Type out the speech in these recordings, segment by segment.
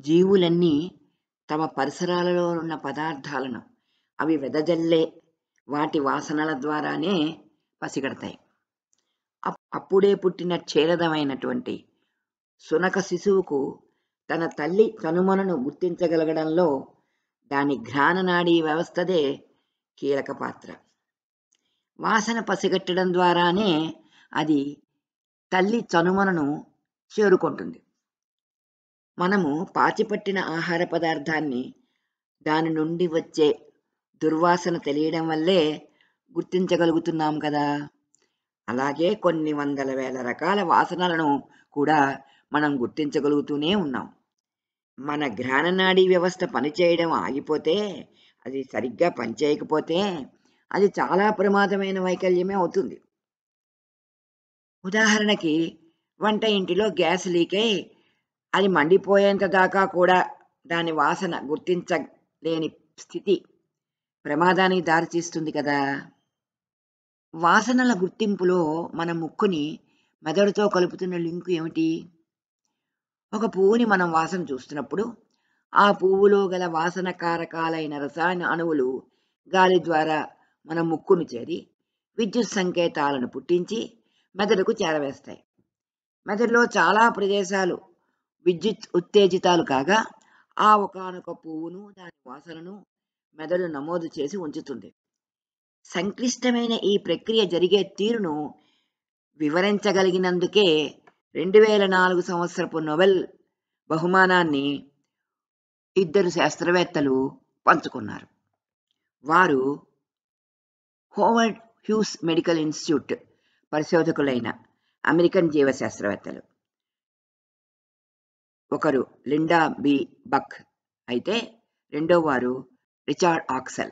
జీవులన్నీ తమ పరిసరాలలో ఉన్న పదార్థాలను అవి వెదజల్లే వాటి వాసనల ద్వారానే పసిగడతాయి. అప్పుడే పుట్టిన క్షీరదమైనటువంటి సునక శిశువుకు తన తల్లి కనుమలను గుర్తించగలగడంలో దాని ఘ్రాణనాడీ వ్యవస్థదే కీలక పాత్ర. వాసన పసిగట్టడం ద్వారానే అది తల్లి చనుమలను చేరుకుంటుంది. మనము పాచిపట్టిన ఆహార పదార్థాన్ని దాని నుండి వచ్చే దుర్వాసన తెలియడం వల్లే గుర్తించగలుగుతున్నాం కదా. అలాగే కొన్ని వందల వేల రకాల వాసనలను కూడా మనం గుర్తించగలుగుతూనే ఉన్నాం. మన ఘ్రాణనాడీ వ్యవస్థ పనిచేయడం ఆగిపోతే, అది సరిగ్గా పనిచేయకపోతే అది చాలా ప్రమాదమైన వైకల్యమే అవుతుంది. ఉదాహరణకి వంట ఇంటిలో గ్యాస్ లీక్ అయి అది మండిపోయేంత దాకా కూడా దాని వాసన గుర్తించలేని స్థితి ప్రమాదానికి దారితీస్తుంది కదా. వాసనల గుర్తింపులో మన ముక్కుని మెదడుతో కలుపుతున్న లింకు ఏమిటి? ఒక పువ్వుని మనం వాసన చూస్తున్నప్పుడు ఆ పువ్వులో గల వాసన కారకాలైన రసాయన అణువులు గాలి ద్వారా మన ముక్కును చేరి విద్యుత్ సంకేతాలను పుట్టించి మెదడుకు చేరవేస్తాయి. మెదడులో చాలా ప్రదేశాలు విద్యుత్ ఉత్తేజితాలు కాగా ఆ ఒకానొక పువ్వును దాని వాసనను మెదడు నమోదు చేసి ఉంచుతుంది. సంక్లిష్టమైన ఈ ప్రక్రియ జరిగే తీరును వివరించగలిగినందుకే 2004 సంవత్సరపు నోబెల్ బహుమానాన్ని ఇద్దరు శాస్త్రవేత్తలు పంచుకున్నారు. వారు హోవర్డ్ హ్యూస్ మెడికల్ ఇన్స్టిట్యూట్ పరిశోధకులైన అమెరికన్ జీవశాస్త్రవేత్తలు. ఒకరు లిండా బి బక్ అయితే రెండో వారు రిచార్డ్ ఆక్సెల్.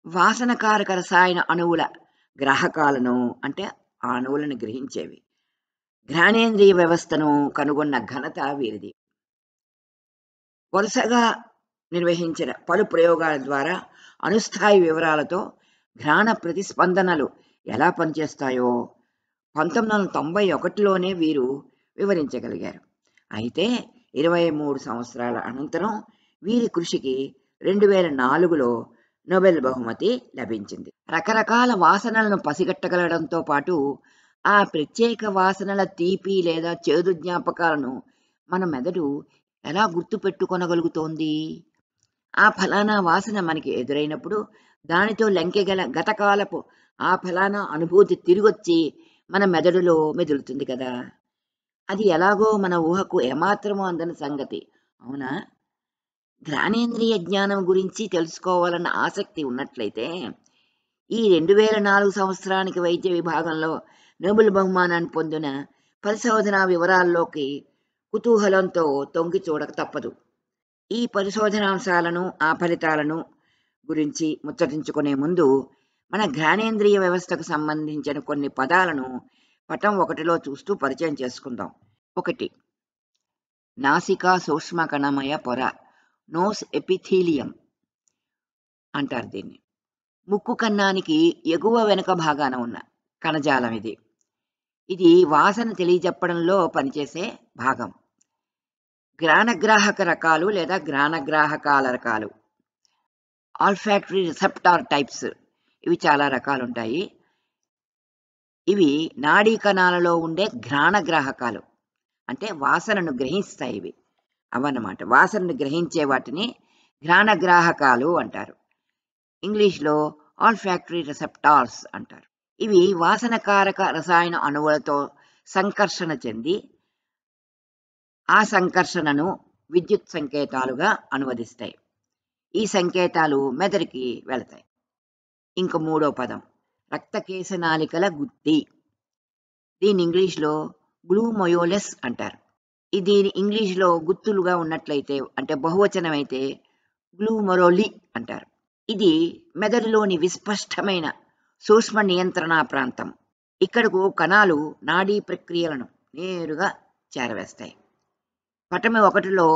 వాసనకారక రసాయన అణువుల గ్రాహకాలను, అంటే ఆ అణువులను గ్రహించేవి, ఘ్రాణేంద్రియ వ్యవస్థను కనుగొన్న ఘనత వీరిది. వరుసగా నిర్వహించిన పలు ప్రయోగాల ద్వారా అణుస్థాయి వివరాలతో ఘ్రాణ ప్రతిస్పందనలు ఎలా పనిచేస్తాయో 1991లోనే వీరు వివరించగలిగారు. అయితే 23 సంవత్సరాల అనంతరం వీరి కృషికి 2004లో నోబెల్ బహుమతి లభించింది. రకరకాల వాసనలను పసిగట్టగలడంతో పాటు ఆ ప్రత్యేక వాసనల తీపి లేదా చేదు జ్ఞాపకాలను మన మెదడు ఎలా గుర్తుపెట్టుకొనగలుగుతోంది? ఆ ఫలానా వాసన మనకి ఎదురైనప్పుడు దానితో లంకెగల గతకాలపు ఆ ఫలానా అనుభూతి తిరిగొచ్చి మన మెదడులో మెదులుతుంది కదా. అది ఎలాగో మన ఊహకు ఏమాత్రమూ అందని సంగతి, అవునా? ఘ్రాణేంద్రియ జ్ఞానం గురించి తెలుసుకోవాలన్న ఆసక్తి ఉన్నట్లయితే ఈ 2004 సంవత్సరానికి వైద్య విభాగంలో నోబెల్ బహుమానాన్ని పొందిన పరిశోధనా వివరాల్లోకి కుతూహలంతో తొంగి చూడక తప్పదు. ఈ పరిశోధనాంశాలను, ఆ ఫలితాలను గురించి ముచ్చటించుకునే ముందు మన ఘ్రాణేంద్రియ వ్యవస్థకు సంబంధించిన కొన్ని పదాలను పటం 1లో చూస్తూ పరిచయం చేసుకుందాం. 1. నాసికా సూక్ష్మ కణమయ పొర, నోస్ ఎపిథీలియం అంటారు దీన్ని. ముక్కు కన్నానికి ఎగువ వెనుక భాగాన ఉన్న కణజాలం ఇది. ఇది వాసన తెలియజెప్పడంలో పనిచేసే భాగం. ఘ్రాణగ్రాహక రకాలు లేదా ఘ్రాణగ్రాహకాల రకాలు, ఆల్ఫాక్టరీ రిసెప్టార్ టైప్స్, ఇవి చాలా రకాలు ఉంటాయి. ఇవి నాడీ కణాలలో ఉండే ఘ్రాణగ్రాహకాలు, అంటే వాసనను గ్రహిస్తాయి. ఇవి అవన్నమాట, వాసనను గ్రహించే వాటిని ఘ్రాణగ్రాహకాలు అంటారు. ఇంగ్లీష్లో ఆల్ఫాక్టరీ రిసెప్టార్స్ అంటారు. ఇవి వాసనకారక రసాయన అణువులతో సంకర్షణ చెంది ఆ సంకర్షణను విద్యుత్ సంకేతాలుగా అనువదిస్తాయి. ఈ సంకేతాలు మెదడుకి వెళతాయి. ఇంక 3వ పదం రక్తకేశనాళికల గుత్తి. దీని ఇంగ్లీష్లో గ్లూమోయోలెస్ అంటారు. ఇది ఇంగ్లీష్లో గుత్తులుగా ఉన్నట్లయితే, అంటే బహువచనం అయితే గ్లూమరోలి అంటారు. ఇది మెదడులోని విస్పష్టమైన సూక్ష్మ నియంత్రణ ప్రాంతం. ఇక్కడకు కణాలు నాడీ ప్రక్రియలను నేరుగా చేరవేస్తాయి. పటం 1లో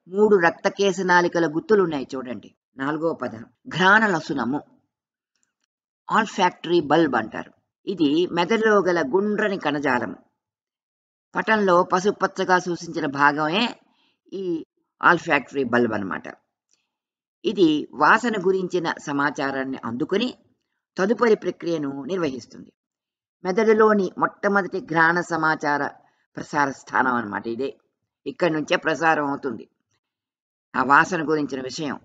3 రక్తకేశనాళికల గుత్తులు ఉన్నాయి చూడండి. 4వ పదం ఘ్రాణ లసునము, ఆల్ఫాక్టరీ బల్బ్ అంటారు. ఇది మెదడులో గల గుండ్రని కణజాలం. పటంలో పసుపచ్చగా సూచించిన భాగమే ఈ ఆల్ఫాక్టరీ బల్బ్ అన్నమాట. ఇది వాసన గురించిన సమాచారాన్ని అందుకొని తదుపరి ప్రక్రియను నిర్వహిస్తుంది. మెదడులోని మొట్టమొదటి ఘ్రాణ సమాచార ప్రసార స్థానం అన్నమాట ఇదే. ఇక్కడి నుంచే ప్రసారం అవుతుంది ఆ వాసన గురించిన విషయం.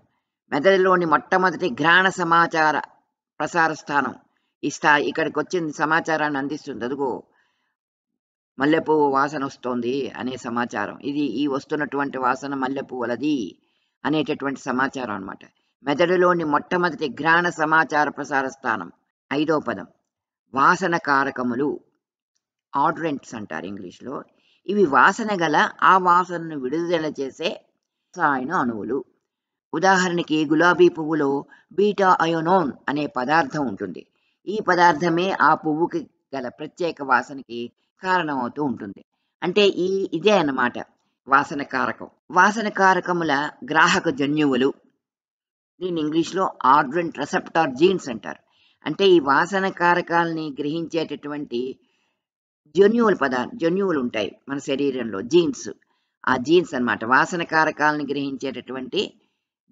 మెదడులోని మొట్టమొదటి ఘ్రాణ సమాచార ప్రసార స్థానం ఇక్కడికి వచ్చిన సమాచారాన్ని అందిస్తుంది. అదుగో మల్లెపువ్వు వాసన వస్తోంది అనే సమాచారం. ఈ వస్తున్నటువంటి వాసన మల్లెపువ్వులది అనేటటువంటి సమాచారం అన్నమాట. మెదడులోని మొట్టమొదటి ఘ్రాణ సమాచార ప్రసార స్థానం. 5వ పదం వాసన కారకములు, ఆడ్రెంట్స్ అంటారు ఇంగ్లీష్లో. ఇవి వాసన గల ఆ వాసనను విడుదల చేసే రసాయన అణువులు. ఉదాహరణకి గులాబీ పువ్వులో బీటా అయోనోన్ అనే పదార్థం ఉంటుంది. ఈ పదార్థమే ఆ పువ్వుకి గల ప్రత్యేక వాసనకి కారణమవుతూ ఉంటుంది. అంటే ఇదే అన్నమాట వాసన కారకం. వాసన కారకముల గ్రాహక జన్యువులు, దీన్ని ఇంగ్లీష్లో ఆడ్రెంట్ రెసెప్టార్ జీన్స్ అంటారు. అంటే ఈ వాసన కారకాలని గ్రహించేటటువంటి జన్యువులు ఉంటాయి మన శరీరంలో, జీన్స్. ఆ జీన్స్ అన్నమాట వాసన కారకాలని గ్రహించేటటువంటి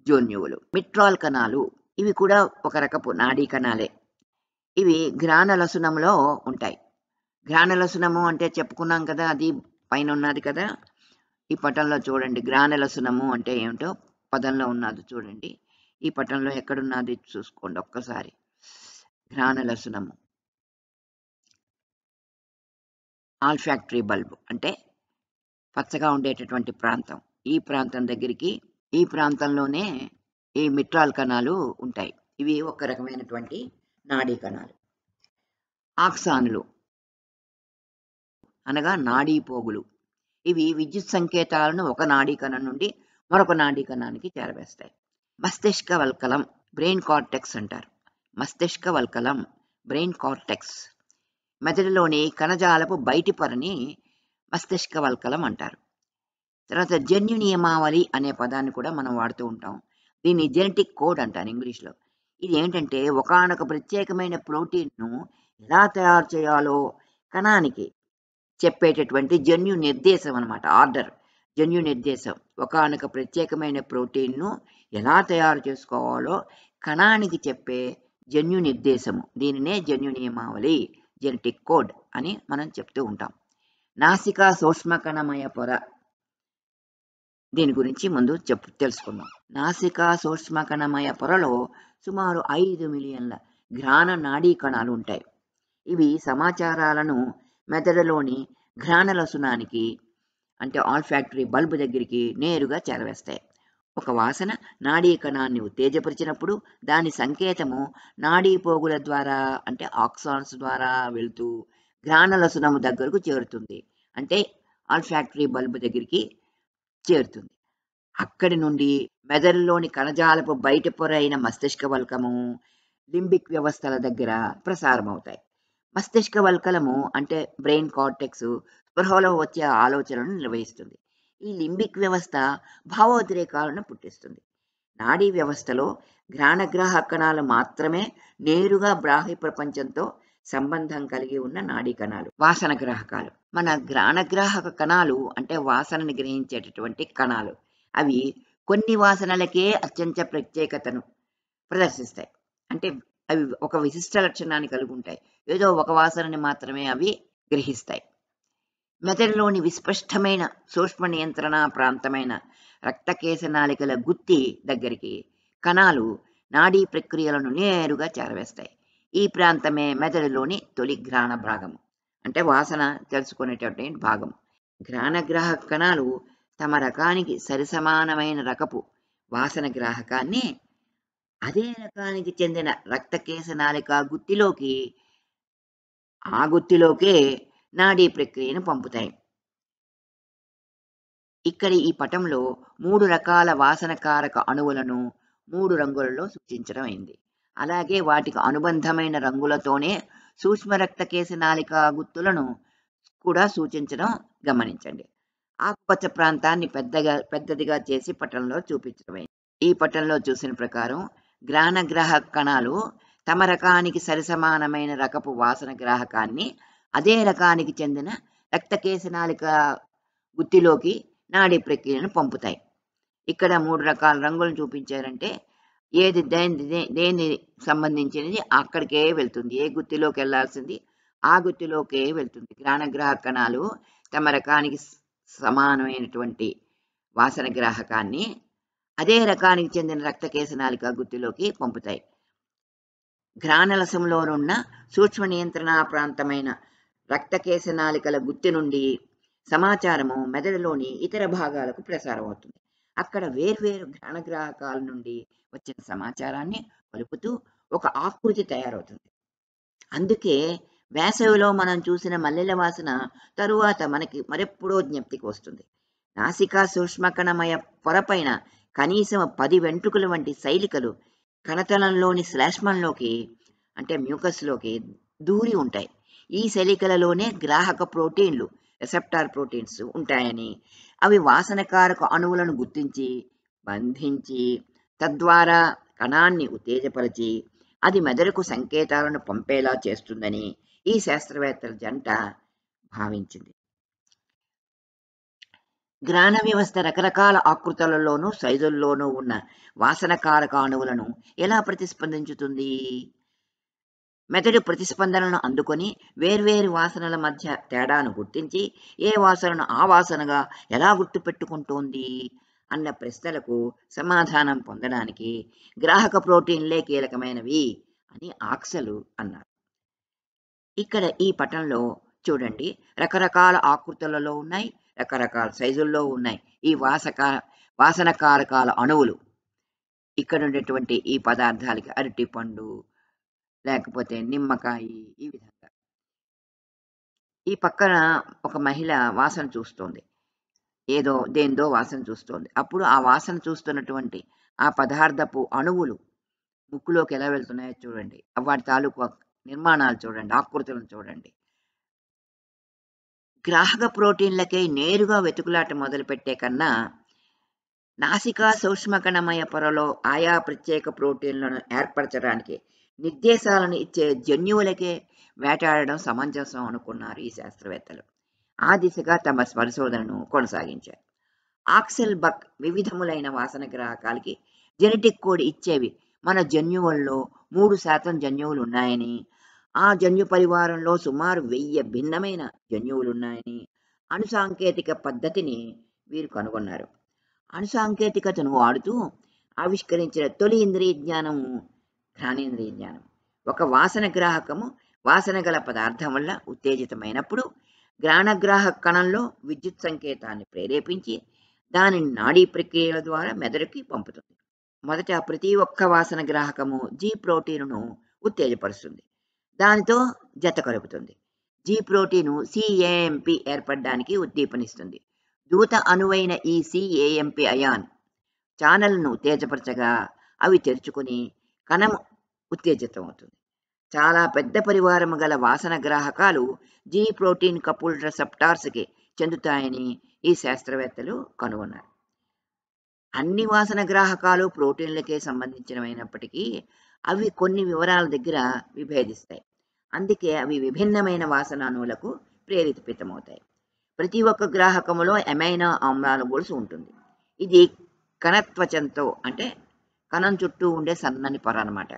జన్యువులు. మిట్రాల్ కణాలు, ఇవి కూడా ఒక రకపు నాడీ కణాలే. ఇవి ఘ్రాణలసునంలో ఉంటాయి. ఘ్రాణలసునము అంటే చెప్పుకున్నాం కదా, అది పైన ఉన్నది కదా. ఈ పటంలో చూడండి, ఘ్రాణలసునము అంటే ఏమిటో పదంలో ఉన్నది చూడండి. ఈ పటంలో ఎక్కడున్నది చూసుకోండి ఒక్కసారి. ఘ్రాణలసునము, ఆల్ఫాక్టరీ బల్బ్ అంటే పచ్చగా ఉండేటటువంటి ప్రాంతం. ఈ ప్రాంతం దగ్గరికి, ఈ ప్రాంతంలోనే ఈ మిట్రాల్ కణాలు ఉంటాయి. ఇవి ఒక రకమైనటువంటి నాడీ కణాలు. ఆక్సానులు అనగా నాడీ పోగులు. ఇవి విద్యుత్ సంకేతాలను ఒక నాడీ కణం నుండి మరొక నాడీ కణానికి చేరవేస్తాయి. మస్తిష్క వల్కలం, బ్రెయిన్ కార్టెక్స్ అంటారు. మస్తిష్క వల్కలం, బ్రెయిన్ కార్టెక్స్. మెదడులోని కణజాలపు బయటి పొరని మస్తిష్క వల్కలం అంటారు. తర్వాత జన్యు నియమావళి అనే పదాన్ని కూడా మనం వాడుతూ ఉంటాం. దీన్ని జెనెటిక్ కోడ్ అంటారు ఇంగ్లీష్లో. ఇది ఏంటంటే ఒకానొక ప్రత్యేకమైన ప్రోటీన్ను ఎలా తయారు చేయాలో కణానికి చెప్పేటటువంటి జన్యు నిర్దేశం అన్నమాట. ఆర్డర్, జన్యు నిర్దేశం. ఒకానొక ప్రత్యేకమైన ప్రోటీన్ను ఎలా తయారు చేసుకోవాలో కణానికి చెప్పే జన్యు నిర్దేశము. దీనినే జన్యు నియమావళి, జెనెటిక్ కోడ్ అని మనం చెప్తూ ఉంటాం. నాసికా సూక్ష్మకణమయ పొర, దీని గురించి ముందు తెలుసుకుందాం. నాసికా సూక్ష్మకణమయ పొరలో సుమారు 5 మిలియన్ల ఘ్రాణ నాడీ కణాలు ఉంటాయి. ఇవి సమాచారాలను మెదడులోని ఘ్రాణలసునానికి అంటే ఆల్ఫాక్టరీ బల్బ్ దగ్గరికి నేరుగా చేరవేస్తాయి. ఒక వాసన నాడీ కణాన్ని ఉత్తేజపరిచినప్పుడు దాని సంకేతము నాడీ పోగుల ద్వారా అంటే ఆక్సాన్స్ ద్వారా వెళ్తూ ఘ్రాణలసునము దగ్గరకు చేరుతుంది. అంటే ఆల్ఫాక్టరీ బల్బ్ దగ్గరికి చేరుతుంది. అక్కడి నుండి మెదడులోని కణజాలపు బయట పొర అయిన మస్తిష్క వల్కము, లింబిక్ వ్యవస్థల దగ్గర ప్రసారమవుతాయి. మస్తిష్క వల్కలము అంటే బ్రెయిన్ కార్టెక్స్ స్పృహలో వచ్చే ఆలోచనలను నిర్వహిస్తుంది. ఈ లింబిక్ వ్యవస్థ భావోద్రేకాలను పుట్టిస్తుంది. నాడీ వ్యవస్థలో ఘ్రాణగ్రాహక కణాలు మాత్రమే నేరుగా బాహ్య ప్రపంచంతో సంబంధం కలిగి ఉన్న నాడీ కణాలు వాసన గ్రాహకాలు. మన ఘ్రాణగ్రాహక కణాలు అంటే వాసనని గ్రహించేటటువంటి కణాలు. అవి కొన్ని వాసనలకే అత్యంత ప్రత్యేకతను ప్రదర్శిస్తాయి. అంటే అవి ఒక విశిష్ట లక్షణాన్ని కలిగి ఉంటాయి. ఏదో ఒక వాసనని మాత్రమే అవి గ్రహిస్తాయి. మెదడులోని విస్పష్టమైన సూక్ష్మ నియంత్రణ ప్రాంతమైన రక్తకేశనాళికల గుత్తి దగ్గరికి కణాలు నాడీ ప్రక్రియలను నేరుగా చేరవేస్తాయి. ఈ ప్రాంతమే మెదడులోని తొలి ఘ్రాణ భాగము అంటే వాసన తెలుసుకునేటటువంటి భాగం. ఘ్రాణగ్రాహక కణాలు తమ రకానికి సరిసమానమైన రకపు వాసన గ్రాహకాన్ని అదే రకానికి చెందిన రక్తకేశనాళిక గుత్తిలోకి ఆ గుత్తిలోకే నాడీ ప్రక్రియను పంపుతాయి. ఇక్కడి ఈ పటంలో 3 రకాల వాసన కారక అణువులను 3 రంగులలో సూచించడం అయింది. అలాగే వాటికి అనుబంధమైన రంగులతోనే సూక్ష్మ రక్తకేశనాళిక గుత్తులను కూడా సూచించడం గమనించండి. ఆకుపచ్చ ప్రాంతాన్ని పెద్దదిగా చేసి పటంలో చూపించడం అయింది. ఈ పటంలో చూసిన ప్రకారం ఘ్రాణగ్రాహక కణాలు తమ రకానికి సరిసమానమైన రకపు వాసన గ్రాహకాన్ని అదే రకానికి చెందిన రక్తకేశనాళిక గుత్తిలోకి నాడీ ప్రక్రియను పంపుతాయి. ఇక్కడ 3 రకాల రంగులను చూపించారంటే ఏది దేని సంబంధించినది అక్కడికే వెళ్తుంది. ఏ గుత్తిలోకెళ్ళాల్సింది ఆ గుత్తిలోకే వెళ్తుంది. గ్రాణగ్రాహక కణాలు తమ రకానికి సమానమైనటువంటి వాసన గ్రాహకాన్ని అదే రకానికి చెందిన రక్తకేశనాళిక గుత్తిలోకి పంపుతాయి. ఘ్రాణరసంలోనున్న సూక్ష్మ నియంత్రణా ప్రాంతమైన రక్తకేశనాళికల గుత్తి నుండి సమాచారము మెదడులోని ఇతర భాగాలకు ప్రసారం అవుతుంది. అక్కడ వేర్వేరు ఘ్రాణగ్రాహకాల నుండి వచ్చిన సమాచారాన్ని కలుపుతూ ఒక ఆకృతి తయారవుతుంది. అందుకే వేసవిలో మనం చూసిన మల్లెల వాసన తరువాత మనకి మరెప్పుడో జ్ఞప్తికి వస్తుంది. నాసికా సూక్ష్మకణమయ పొరపైన కనీసం 10 వెంట్రుకల వంటి శైలికలు కణతలంలోని శ్లేష్మంలోకి అంటే మ్యూకస్లోకి దూరి ఉంటాయి. ఈ శైలికలలోనే గ్రాహక ప్రోటీన్లు రిసెప్టార్ ప్రోటీన్స్ ఉంటాయని, అవి వాసనకారక అణువులను గుర్తించి బంధించి తద్వారా కణాన్ని ఉత్తేజపరిచి అది మెదడుకు సంకేతాలను పంపేలా చేస్తుందని ఈ శాస్త్రవేత్తల జంట భావించింది. గ్రాణ వ్యవస్థ రకరకాల ఆకృతులలోనూ సైజుల్లోనూ ఉన్న వాసనకారక అణువులను ఎలా ప్రతిస్పందించుతుంది? మెదడు ప్రతిస్పందనలను అందుకొని వేర్వేరు వాసనల మధ్య తేడాను గుర్తించి ఏ వాసనను ఆ వాసనగా ఎలా గుర్తుపెట్టుకుంటోంది అన్న ప్రశ్నలకు సమాధానం పొందడానికి గ్రాహక ప్రోటీన్లే కీలకమైనవి అని ఆక్సలు అన్నారు. ఇక్కడ ఈ పటంలో చూడండి, రకరకాల ఆకృతులలో ఉన్నాయి, రకరకాల సైజుల్లో ఉన్నాయి ఈ వాసనకారకాల అణువులు. ఇక్కడ ఉండేటువంటి ఈ పదార్థాలకి అరటిపండు లేకపోతే నిమ్మకాయ, ఈ విధంగా. ఈ పక్కన ఒక మహిళ వాసన చూస్తోంది, దేందో వాసన చూస్తోంది. అప్పుడు ఆ వాసన చూస్తున్నటువంటి ఆ పదార్థపు అణువులు ముక్కులోకి ఎలా వెళ్తున్నాయో చూడండి, వాటి తాలూకు నిర్మాణాలు చూడండి, ఆకృతులను చూడండి. గ్రాహక ప్రోటీన్లకై నేరుగా వెతుకులాట మొదలుపెట్టే కన్నా నాసికా సూక్ష్మకణమయ పొరలో ఆయా ప్రత్యేక ప్రోటీన్లను ఏర్పరచడానికి నిర్దేశాలను ఇచ్చే జన్యువులకే వేటాడడం సమంజసం అనుకున్నారు ఈ శాస్త్రవేత్తలు. ఆ దిశగా తమ పరిశోధనను కొనసాగించారు. ఆక్సెల్ బక్ వివిధములైన వాసన గ్రాహకాలకి జెనెటిక్ కోడ్ ఇచ్చేవి మన జన్యువుల్లో 3% జన్యువులు ఉన్నాయని, ఆ జన్యు పరివారంలో సుమారు 1000 భిన్నమైన జన్యువులున్నాయని అణుసాంకేతిక పద్ధతిని వీరు కనుగొన్నారు. అణుసాంకేతికతను వాడుతూ ఆవిష్కరించిన తొలి ఇంద్రియ జ్ఞానము ఘ్రాణేంద్రియ జ్ఞానం. ఒక వాసన గ్రాహకము వాసన గల పదార్థం వల్ల ఉత్తేజితమైనప్పుడు గ్రాణగ్రాహక కణంలో విద్యుత్ సంకేతాన్ని ప్రేరేపించి దానిని నాడీ ప్రక్రియల ద్వారా మెదడుకి పంపుతుంది. మొదట ప్రతి ఒక్క వాసన గ్రాహకము జీ ప్రోటీనును ఉత్తేజపరుస్తుంది, దానితో జత కలుపుతుంది. జీ ప్రోటీను సిఏఎంపి ఏర్పడడానికి ఉద్దీపనిస్తుంది. దూత అణువైన ఈ సిఏఎంపి అయాన్ ఛానల్ను ఉత్తేజపరచగా అవి తెరుచుకుని కణం ఉత్తేజితమవుతుంది. చాలా పెద్ద పరివారము గల వాసన గ్రాహకాలు జీ ప్రోటీన్ కపుల్డ్ రిసెప్టార్స్కి చెందుతాయని ఈ శాస్త్రవేత్తలు కనుగొన్నారు. అన్ని వాసన గ్రాహకాలు ప్రోటీన్లకే సంబంధించినవైనప్పటికీ అవి కొన్ని వివరాల దగ్గర విభేదిస్తాయి. అందుకే అవి విభిన్నమైన వాసన అణువులకు ప్రేరేపితమవుతాయి. ప్రతి ఒక్క గ్రాహకములో అమైనో ఆమ్లాల గొలుసు ఉంటుంది. ఇది కణత్వచంతో అంటే కణం చుట్టూ ఉండే సన్నని పొర అన్నమాట.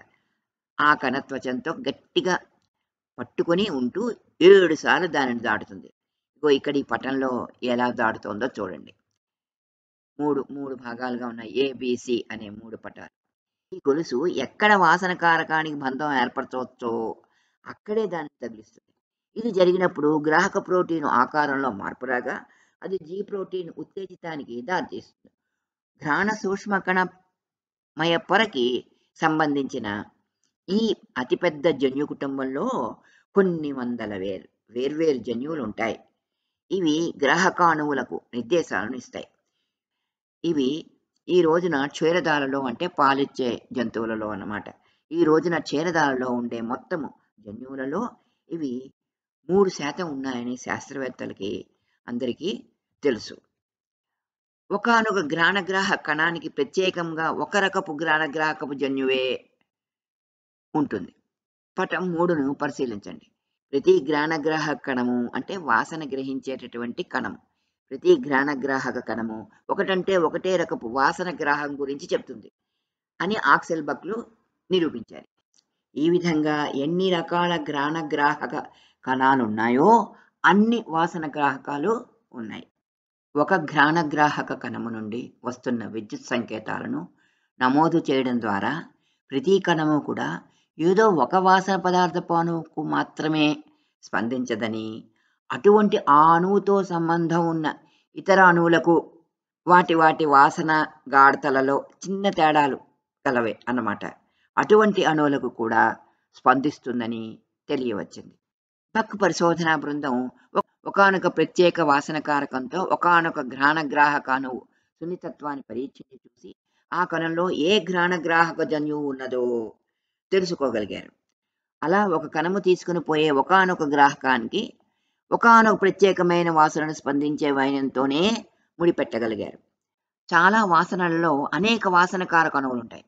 ఆ కణత్వచంతో గట్టిగా పట్టుకొని ఉంటూ 7 సార్లు దానిని దాటుతుంది. ఇక్కడ ఈ పటంలో ఎలా దాటుతోందో చూడండి. మూడు భాగాలుగా ఉన్నాయి, ఏబిసి అనే 3 పటాలు. ఈ గొలుసు ఎక్కడ వాసన కారకానికి బంధం ఏర్పరచవచ్చో అక్కడే దాన్ని తగిలిస్తుంది. ఇది జరిగినప్పుడు గ్రాహక ప్రోటీన్ ఆకారంలో మార్పు రాగా అది జీ ప్రోటీన్ ఉత్తేజితానికి దారితీస్తుంది. ఘ్రాణ సూక్ష్మకణమయ పొరకి సంబంధించిన ఈ అతిపెద్ద జన్యు కుటుంబంలో కొన్ని వందల వేర్వేరు జన్యువులు ఉంటాయి. ఇవి గ్రాహక అణువులకు నిర్దేశాలను ఇస్తాయి. ఇవి ఈ రోజున క్షీరదాలలో అంటే పాలిచ్చే జంతువులలో అన్నమాట. ఈ రోజున క్షీరదాలలో ఉండే మొత్తము జన్యువులలో ఇవి 3% ఉన్నాయని శాస్త్రవేత్తలకి అందరికీ తెలుసు. ఒకానొక గ్రాణగ్రాహక కణానికి ప్రత్యేకంగా ఒక రకపు గ్రాణగ్రాహకపు జన్యువే ఉంటుంది. పటం 3ను పరిశీలించండి. ప్రతి గ్రాణగ్రాహక కణము అంటే వాసన గ్రహించేటటువంటి కణం ప్రతి ఘ్రాణగ్రాహక కణము ఒకటంటే ఒకటే రకపు వాసన గ్రాహం గురించి చెప్తుంది అని ఆక్సెల్ బక్లు నిరూపించారు. ఈ విధంగా ఎన్ని రకాల ఘ్రాణగ్రాహక కణాలున్నాయో అన్ని వాసన గ్రాహకాలు ఉన్నాయి. ఒక ఘ్రాణగ్రాహక కణము నుండి వస్తున్న విద్యుత్ సంకేతాలను నమోదు చేయడం ద్వారా ప్రతి కణము కూడా ఏదో ఒక వాసన పదార్థపు అణువుకు మాత్రమే స్పందించదని, అటువంటి ఆ అణువుతో సంబంధం ఉన్న ఇతర అణువులకు వాటి వాటి వాసన గాఢతలలో చిన్న తేడాలు కలవే అన్నమాట. అటువంటి అణువులకు కూడా స్పందిస్తుందని తెలియవచ్చింది. బక్ పరిశోధనా బృందం ఒకానొక ప్రత్యేక వాసన కారకంతో ఒకానొక ఘ్రాణగ్రాహక అణువు సున్నితత్వాన్ని పరీక్షించి చూసి ఆ కణంలో ఏ ఘ్రాణగ్రాహక జన్యువు ఉన్నదో తెలుసుకోగలిగారు. అలా ఒక కణము తీసుకుని పోయే ఒకానొక గ్రాహకానికి ఒకానొక ప్రత్యేకమైన వాసనను స్పందించే వైనంతోనే ముడిపెట్టగలిగారు. చాలా వాసనలలో అనేక వాసన కారక అణువులుంటాయి.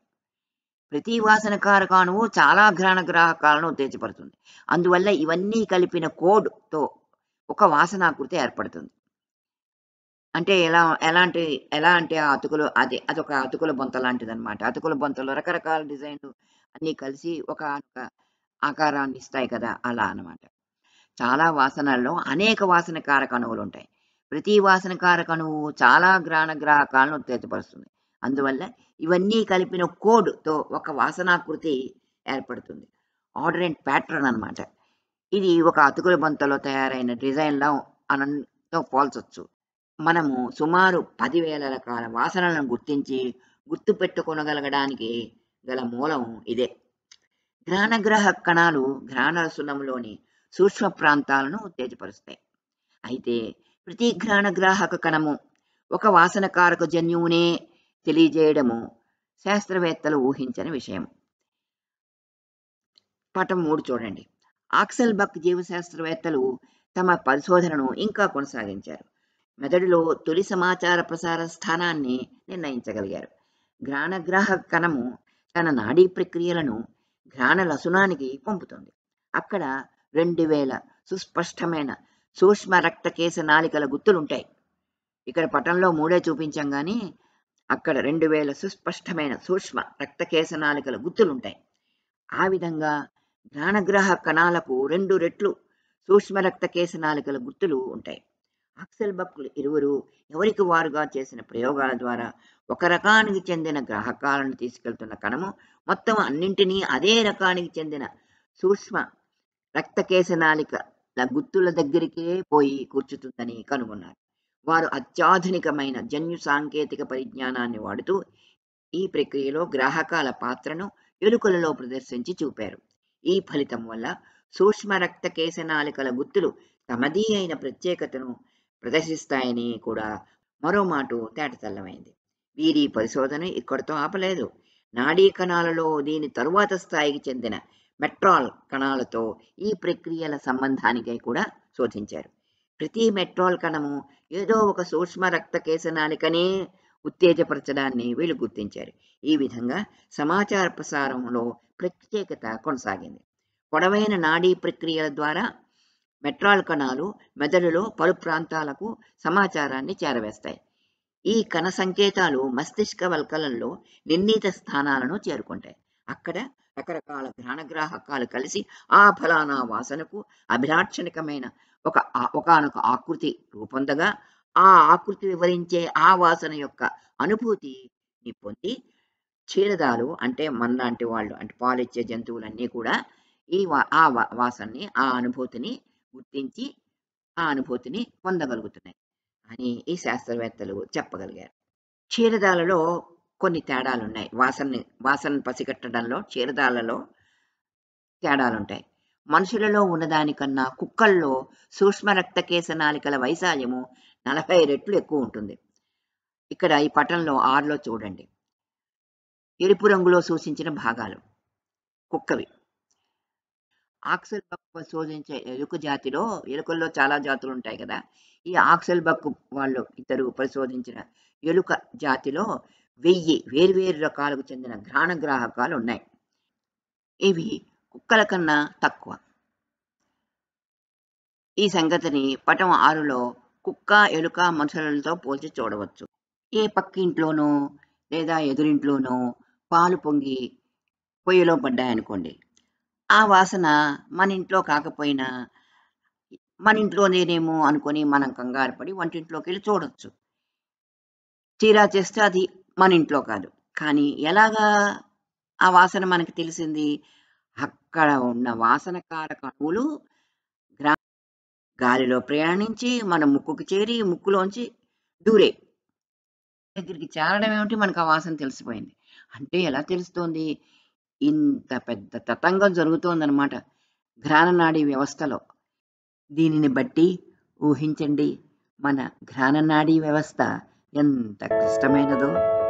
ప్రతి వాసన కారక అణువు చాలా ఘ్రాణగ్రాహకాలను ఉత్తేజపడుతుంది. అందువల్ల ఇవన్నీ కలిపిన కోడ్‌తో ఒక వాసనాకృతి ఏర్పడుతుంది. అంటే ఎలా అంటే ఆ అతుకులు అదొక అతుకుల బొంత లాంటిదనమాట. అతుకుల బొంతలో రకరకాల డిజైన్‌లు అన్నీ కలిసి ఒక ఆకారాన్ని ఇస్తాయి కదా! అలా అన్నమాట. చాలా వాసనల్లో అనేక వాసన కారక అణువులుంటాయి. ప్రతి వాసన కారక అణువు చాలా ఘ్రాణగ్రాహకాలను ఉత్తేజపరుస్తుంది. అందువల్ల ఇవన్నీ కలిపిన కోడ్‌తో ఒక వాసనాకృతి ఏర్పడుతుంది. ఆర్డర్ అండ్ ప్యాటర్న్ అన్నమాట. ఇది ఒక అతుకుల బొంతలో తయారైన డిజైన్‌లా తో పోల్చొచ్చు. మనము సుమారు 10,000 రకాల వాసనలను గుర్తించి గుర్తుపెట్టుకొనగలగడానికి గల మూలం ఇదే. ఘ్రాణగ్రాహక కణాలు ఘ్రాణరసంలోని సూక్ష్మ ప్రాంతాలను ఉత్తేజపరుస్తాయి. అయితే ప్రతి ఘ్రాణగ్రాహక కణము ఒక వాసన కారక జన్యువునే తెలియజేయడము శాస్త్రవేత్తలు ఊహించని విషయం. పటం 3 చూడండి. ఆక్సెల్ బక్ జీవశాస్త్రవేత్తలు తమ పరిశోధనను ఇంకా కొనసాగించారు. మెదడులో తొలి సమాచార ప్రసార స్థానాన్ని నిర్ణయించగలిగారు. ఘ్రాణగ్రాహక కణము తన నాడీ ప్రక్రియలను ఘ్రాణ లసునానికి పంపుతుంది. అక్కడ 2000 సుస్పష్టమైన సూక్ష్మ రక్తకేశ నాళికల గుర్తులుంటాయి. ఇక్కడ పటంలో 3 చూపించాం గానీ అక్కడ 2000 సుస్పష్టమైన సూక్ష్మ రక్తకేశ నాళికల గుర్తులుంటాయి. ఆ విధంగా ఘ్రాణగ్రాహక కణాలకు 2 రెట్లు సూక్ష్మ రక్తకేశ నాళికల గుర్తులు ఉంటాయి. ఆక్సెల్ బక్లు ఇరువురు ఎవరికి వారుగా చేసిన ప్రయోగాల ద్వారా ఒక రకానికి చెందిన గ్రాహకాలను తీసుకెళ్తున్న కణము మొత్తం అన్నింటినీ అదే రకానికి చెందిన సూక్ష్మ రక్తకేశ నాళికల గుర్తుల దగ్గరికే పోయి కూర్చుతుందని కనుగొన్నారు. వారు అత్యాధునికమైన జన్యు సాంకేతిక పరిజ్ఞానాన్ని వాడుతూ ఈ ప్రక్రియలో గ్రాహకాల పాత్రను ఎలుకలలో ప్రదర్శించి చూపారు. ఈ ఫలితం వల్ల సూక్ష్మ రక్తకేశ నాళికల గుర్తులు తమదీ అయిన ప్రత్యేకతను ప్రదర్శిస్తాయని కూడా మరో మాటు తేటతెల్లమైంది. వీరి పరిశోధన ఇక్కడితో ఆపలేదు. నాడీ కణాలలో దీని తరువాత స్థాయికి చెందిన మెట్రాల్ కణాలతో ఈ ప్రక్రియల సంబంధానికై కూడా శోధించారు. ప్రతి మెట్రాల్ కణము ఏదో ఒక సూక్ష్మ రక్తకేశ నాళికనే ఉత్తేజపరచడాన్ని వీళ్ళు గుర్తించారు. ఈ విధంగా సమాచార ప్రసారంలో ప్రత్యేకత కొనసాగింది. పొడవైన నాడీ ప్రక్రియల ద్వారా మెట్రాల్ కణాలు మెదడులో పలు ప్రాంతాలకు సమాచారాన్ని చేరవేస్తాయి. ఈ కణ సంకేతాలు మస్తిష్క వల్కలంలో నిర్ణీత స్థానాలను చేరుకుంటాయి. అక్కడ రకరకాల ఘ్రాణగ్రాహకాలు కలిసి ఆ ఫలానా వాసనకు అభిలాక్షణికమైన ఒకానొక ఆకృతి రూపొందగా ఆ ఆకృతి వివరించే ఆ వాసన యొక్క అనుభూతిని పొంది క్షీరదాలు అంటే మనలాంటి వాళ్ళు అంటే పాలిచ్చే జంతువులన్నీ కూడా ఆ వాసనని ఆ అనుభూతిని గుర్తించి ఆ అనుభూతిని పొందగలుగుతున్నాయి అని ఈ శాస్త్రవేత్తలు చెప్పగలిగారు. క్షీరదాలలో కొన్ని తేడాలున్నాయి. వాసనను పసిగట్టడంలో క్షీరదాలలో తేడాలుంటాయి. మనుషులలో ఉన్నదానికన్నా కుక్కల్లో సూక్ష్మ రక్తకేశ నాళికల వైశాల్యము 40 రెట్లు ఎక్కువ ఉంటుంది. ఇక్కడ ఈ పటంలో 6లో చూడండి. ఎరుపు రంగులో సూచించిన భాగాలు కుక్కవి. ఆక్సెల్ బక్ పరిశోధించే ఎలుక జాతిలో ఎలుకల్లో చాలా జాతులు ఉంటాయి కదా! ఈ ఆక్సెల్ బక్ వాళ్ళు ఇద్దరు పరిశోధించిన ఎలుక జాతిలో 1000 వేర్వేరు రకాలకు చెందిన ఘ్రాణగ్రాహకాలు ఉన్నాయి. ఇవి కుక్కల కన్నా తక్కువ. ఈ సంగతిని పటం 6లో కుక్క, ఎలుక, మనుషులతో పోల్చి చూడవచ్చు. ఏ పక్కింట్లోనో లేదా ఎదురింట్లోనో పాలు పొంగి పొయ్యిలో పడ్డాయనుకోండి. ఆ వాసన మన ఇంట్లో కాకపోయినా మన ఇంట్లోనేనేమో అనుకోని మనం కంగారు పడి వంటింట్లోకెళ్ళి చూడొచ్చు. తీరా చేస్తే అది మన ఇంట్లో కాదు. కానీ ఎలాగా ఆ వాసన మనకి తెలిసింది? అక్కడ ఉన్న వాసనకారక అణువులు గ్రా గాలిలో ప్రయాణించి మన ముక్కుకు చేరి ముక్కులోంచి దూరాయి. దగ్గరికి చేరడం ఏమిటి మనకు ఆ వాసన తెలిసిపోయింది. అంటే ఎలా తెలుస్తోంది? ఇంత పెద్ద తతంగం జరుగుతోందనమాట ఘ్రాణనాడి వ్యవస్థలో. దీనిని బట్టి ఊహించండి మన ఘ్రాణనాడీ వ్యవస్థ ఎంత క్లిష్టమైనదో.